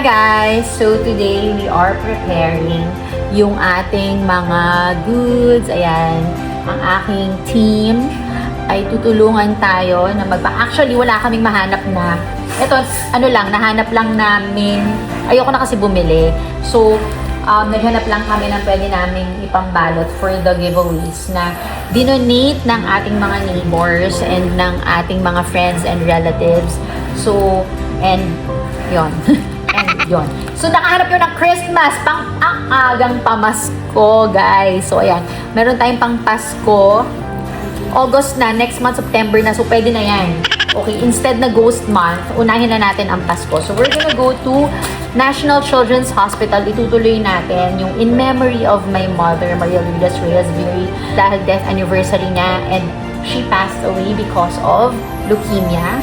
guys! So today we are preparing yung ating mga goods. Ayan, ang aking team ay tutulungan tayo na Actually, wala kaming mahanap na. Ito, nahanap lang namin. Ayoko na kasi bumili. So, naghanap lang kami ng pwede naming ipambalot for the giveaways na dinonate ng ating mga neighbors and ng ating mga friends and relatives. So, and yon. And yon. So, nakahanap yun ng Christmas, ang agang pamasko, guys. So, ayan. Meron tayong pang Pasko. August na, next month, September na. So, pwede na yan. Okay, instead na ghost month, unahin na natin ang Pasko. So, we're gonna go to National Children's Hospital. Itutuloy natin yung In Memory of My Mother, Maria Lourdes Reyes-Viri, dahil death anniversary niya, and she passed away because of leukemia.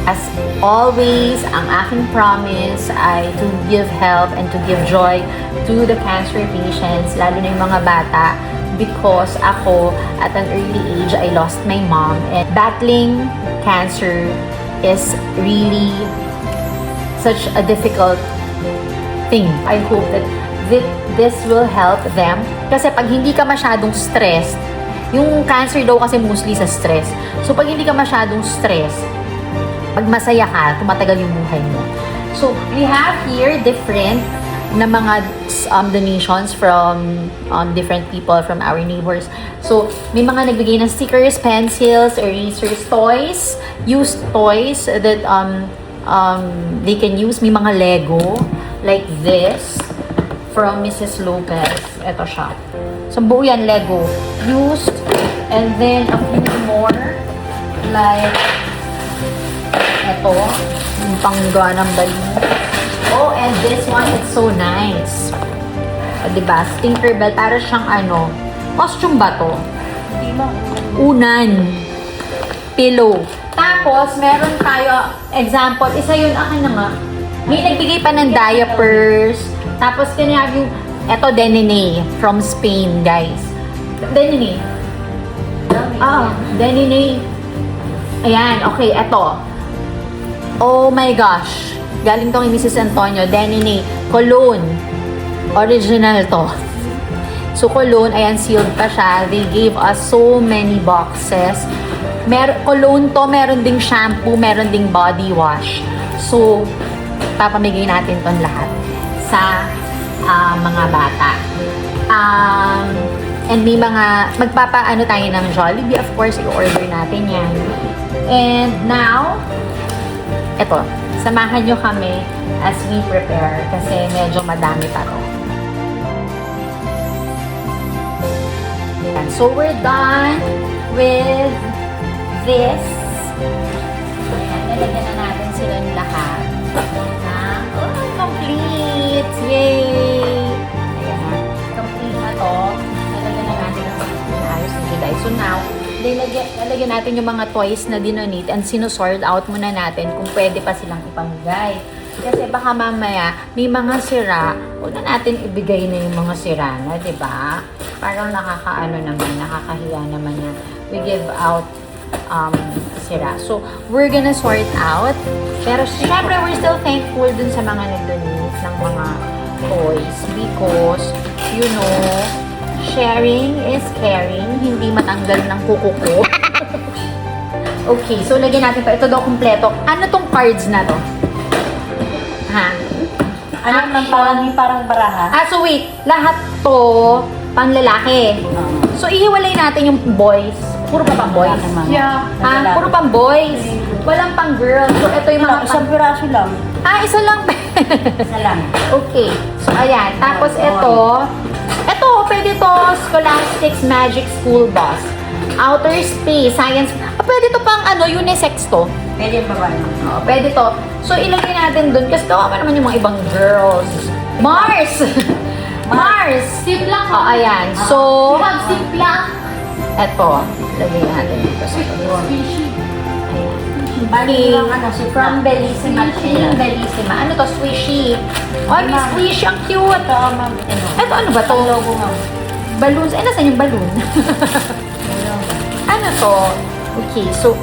As always, ang aking promise ay to give help and to give joy to the cancer patients, lalo na yung mga bata, because ako, at an early age, I lost my mom. And battling cancer is really such a difficult thing. I hope that this will help them. Kasi pag hindi ka masyadong stressed, yung cancer daw kasi mostly sa stress. So pag hindi ka masyadong stressed, pag masaya ka, tumatagal yung buhay mo. So we have here different na mga donations from different people, from our neighbors. So, may mga nagbigay ng stickers, pencils, erasers, toys, used toys that they can use. May mga Lego, like this, from Mrs. Lopez. Ito siya. So, buo yan, Lego. Used, and then a few more, like, ito, yung panggawa ng balloon. Oh, and this one, it's so nice. O, diba? Tinkerbell, para siyang costume ba to? Unan. Pillow. Tapos, meron tayo, example, isa yun, akin na nga. May nagbigay pa ng diapers. Tapos, kanya yung, eto, Denine, from Spain, guys. Denine. Denine. Ayan, okay, eto. Oh my gosh. Galing to kay Mrs. Antonio, Denine, cologne. Original to. So, cologne, ayan, sealed pa siya. They gave us so many boxes. Cologne to, meron ding shampoo, meron ding body wash. So, papamigay natin ton lahat sa mga bata. And may mga, magpapaano tayo ng Jollibee, of course, i-order natin yan. And now, eto, samahan nyo kami as we prepare kasi medyo madami pa to. So, we're done with this. Ayan, nalagyan na natin silang lahat. Complete! Yay! Ayan, complete na to. Nalagyan na natin ang ayos ng July. So, now, nalagyan natin yung mga toys na dinonate and sinusort out muna natin kung pwede pa silang ipamigay. Kasi baka mamaya may mga sira, huwag na natin ibigay na yung mga sira na, diba? Parang nakakahiya naman na we give out sira. So, we're gonna sort out. Pero syempre, we're still thankful dun sa mga nag-donate ng mga toys because, you know, sharing is caring, hindi matanggal ng kuko ko. Okay, so lagyan natin pa. Ito daw kumpleto. Ano tong cards na to? Ha? Parang baraha? So wait. Lahat to pang lalaki. So ihiwalay natin yung boys. Puro pa pang boys? Yeah. Puro pang boys. Walang pang girls. So ito yung mga Isang piraso lang. Isa lang. Isa lang. Okay. So ayan. Tapos ito, pwede to, Scholastics Magic School Bus. Outer Space, Science. Pwede to pang unisex to. Pwede pa ba? Pwede to. So, ilagay natin dun kasi kawawa naman yung mga ibang girls. Mars! Mars! Ziploc. Ayan. So, You have Ziploc. eto. Lagay natin dito sa Squishy. Bali lang From Bellissima. Bellissima. Ano to? Squishy. Oh, may squishy. Ang cute. Ito, ano ba to? Logo nga. Balloons. Nasaan yung balloon? Ano to? Okay, so,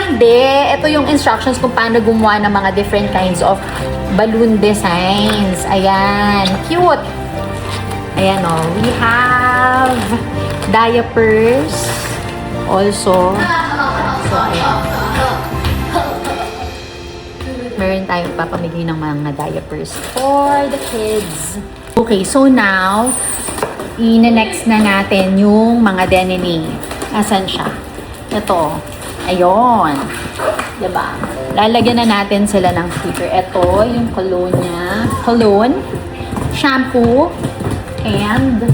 Hindi. Ito yung instructions kung paano gumawa ng mga different kinds of balloon designs. Ayan. Cute. Ayan o. We have diapers also. So, ayan. Meron tayong papamigay ng mga diapers for the kids. Okay, so now, ina-next na natin yung mga denini. Asan siya? Ito. Ayun. Diba? Lalagyan na natin sila ng sticker. Ito, yung cologne niya. Cologne, shampoo, and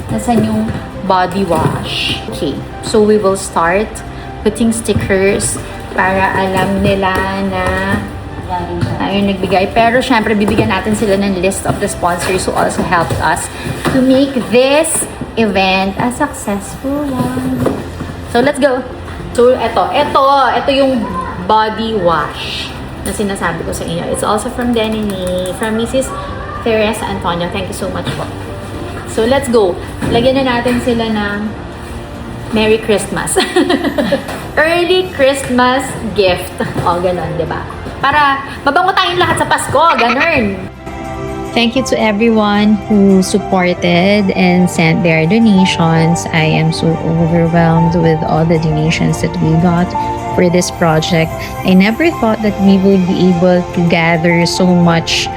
nasan yung body wash. Okay, so we will start putting stickers para alam nila na tayo nagbigay. Pero syempre, bibigyan natin sila ng list of the sponsors who also helped us to make this event a successful one. So, let's go! So, ito yung body wash na sinasabi ko sa inyo. It's also from Denny, from Mrs. Teresa Antonio. Thank you so much po. So, let's go. Lagyan na natin sila ng Merry Christmas. Early Christmas gift. O, ganun, diba? Para mabango tayong lahat sa Pasko. Ganun. Thank you to everyone who supported and sent their donations. I am so overwhelmed with all the donations that we got for this project. I never thought that we would be able to gather so much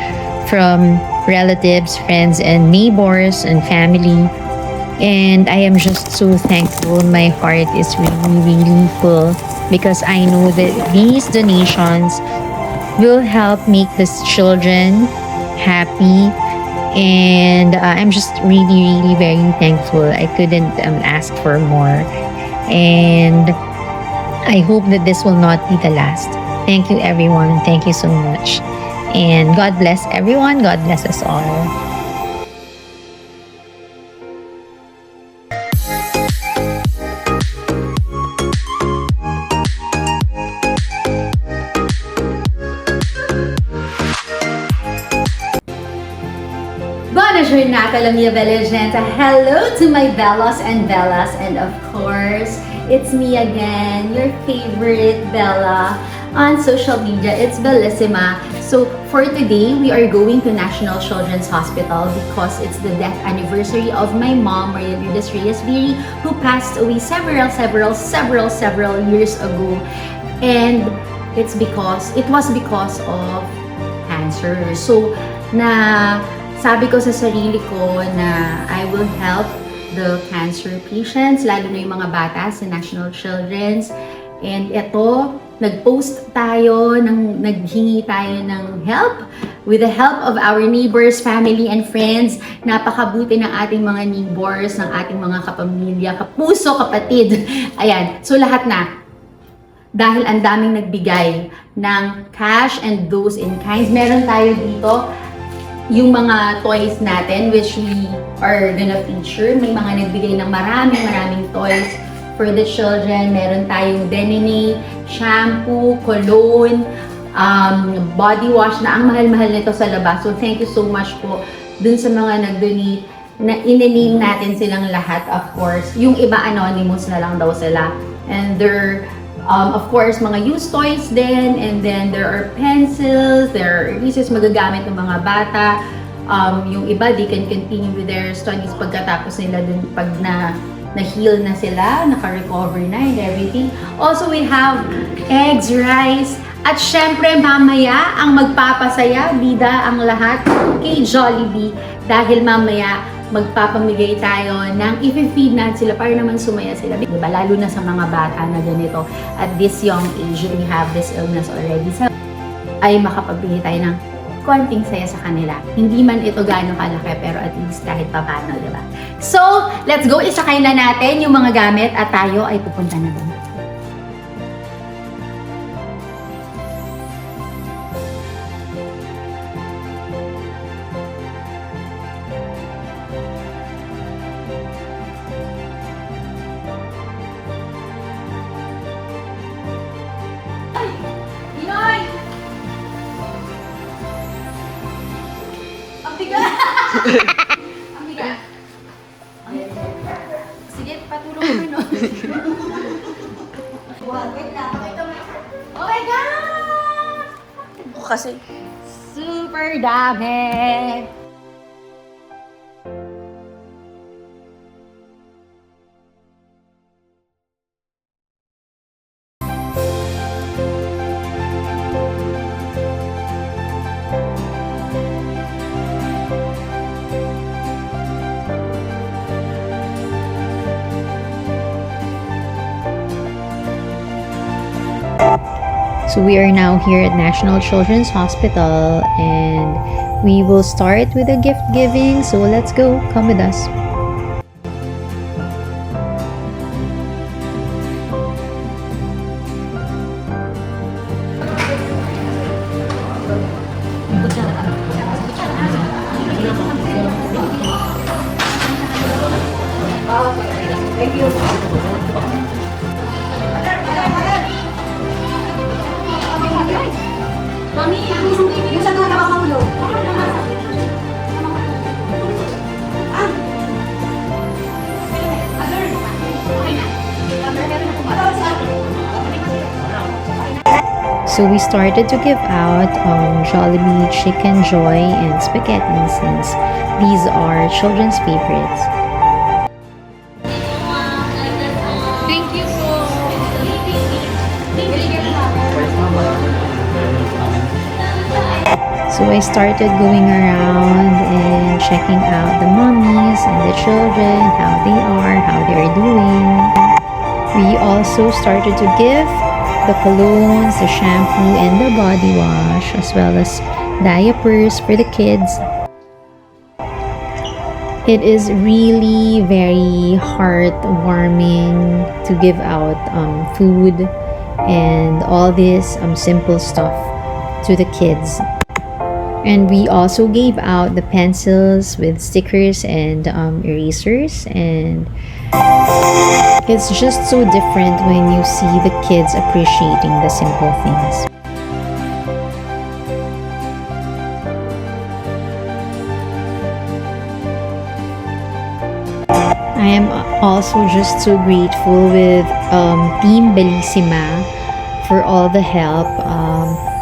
from relatives, friends, and neighbors and family. And I am just so thankful. My heart is really, really full because I know that these donations will help make these children happy. And I'm just really, really very thankful. I couldn't ask for more. And I hope that this will not be the last. Thank you, everyone. Thank you so much. And God bless everyone. God bless us all. Buona giornata, la mia bella gente. Hello to my bellas and bellas. And of course, it's me again, your favorite Bella on social media. It's Bellissima. So for today, we are going to National Children's Hospital because it's the death anniversary of my mom, Maria Lourdes Reyes-Viri, who passed away several years ago. And it was because of cancer. So, sabi ko sa sarili ko na I will help the cancer patients, lalo na yung mga bata sa National Children's. And ito, nag-post tayo, naghingi tayo ng help with the help of our neighbors, family, and friends. Napakabuti ng ating mga neighbors, ng ating mga kapamilya, kapuso, kapatid. Ayan, so lahat na. Dahil ang daming nagbigay ng cash and those in kinds. Meron tayo dito yung mga toys natin which we are gonna feature. May mga nagbigay ng maraming toys for the children. Meron tayong Denini, shampoo, cologne, body wash na ang mahal-mahal nito sa labas. So thank you so much po dun sa mga nag-donate na in-name natin silang lahat, of course. Yung iba anonymous na lang daw sila. And they're of course, mga used toys din, and then there are pencils, there are erasers magagamit ng mga bata. Yung iba, they can continue with their studies pagkatapos nila dun, pag na-heal na sila, naka-recover na and everything. Also, we have eggs, rice, at syempre mamaya, ang magpapasaya, bida ang lahat kay Jollibee, dahil mamaya, magpapamigay tayo ng i-feed natin sila para naman sumaya sila. Diba? Lalo na sa mga bata na ganito. At this young age, we have this illness already. So, ay makapagbigay tayo ng konting saya sa kanila. Hindi man ito gaano kalaki, pero at least kahit papano, diba? So, let's go. Isakay na natin yung mga gamit at tayo ay pupunta na doon. Ang bigat. Sige, patulong mo no. Wait lang. kasi. Super dami! So we are now here at National Children's Hospital and we will start with a gift giving. So let's go. Come with us. So we started to give out Jollibee Chicken Joy and Spaghetti since these are children's favorites. Thank you po. So I started going around and checking out the mommies and the children, how they are doing. We also started to give the colognes, the shampoo, and the body wash, as well as diapers for the kids. It is really very heartwarming to give out food and all this simple stuff to the kids. And we also gave out the pencils with stickers and erasers, and it's just so different when you see the kids appreciating the simple things. I am also just so grateful with Team Bellissima for all the help.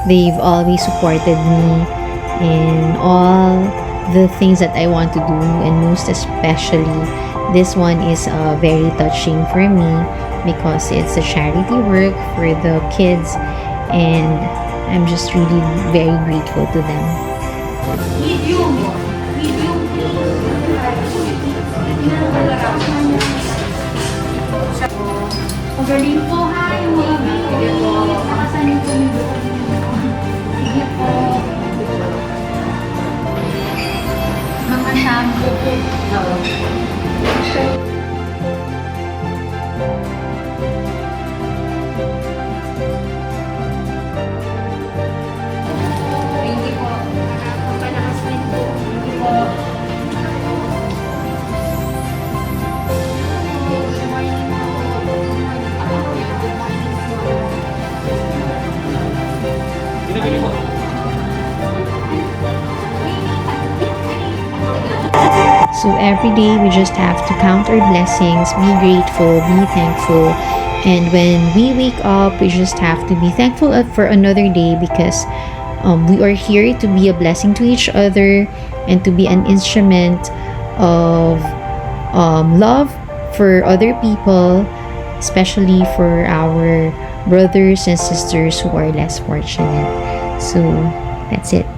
They've always supported me in all the things that I want to do, and most especially this one is very touching for me because it's a charity work for the kids, and I'm just really very grateful to them. Magaling po ha, yung mga baby. Nakasanin po yung sige po. Mga shampoo po. Thank you po. Pagpalakas din po. Thank you po. So every day we just have to count our blessings, be grateful, be thankful. And when we wake up, we just have to be thankful for another day because we are here to be a blessing to each other and to be an instrument of love for other people, especially for our brothers and sisters who are less fortunate. So that's it.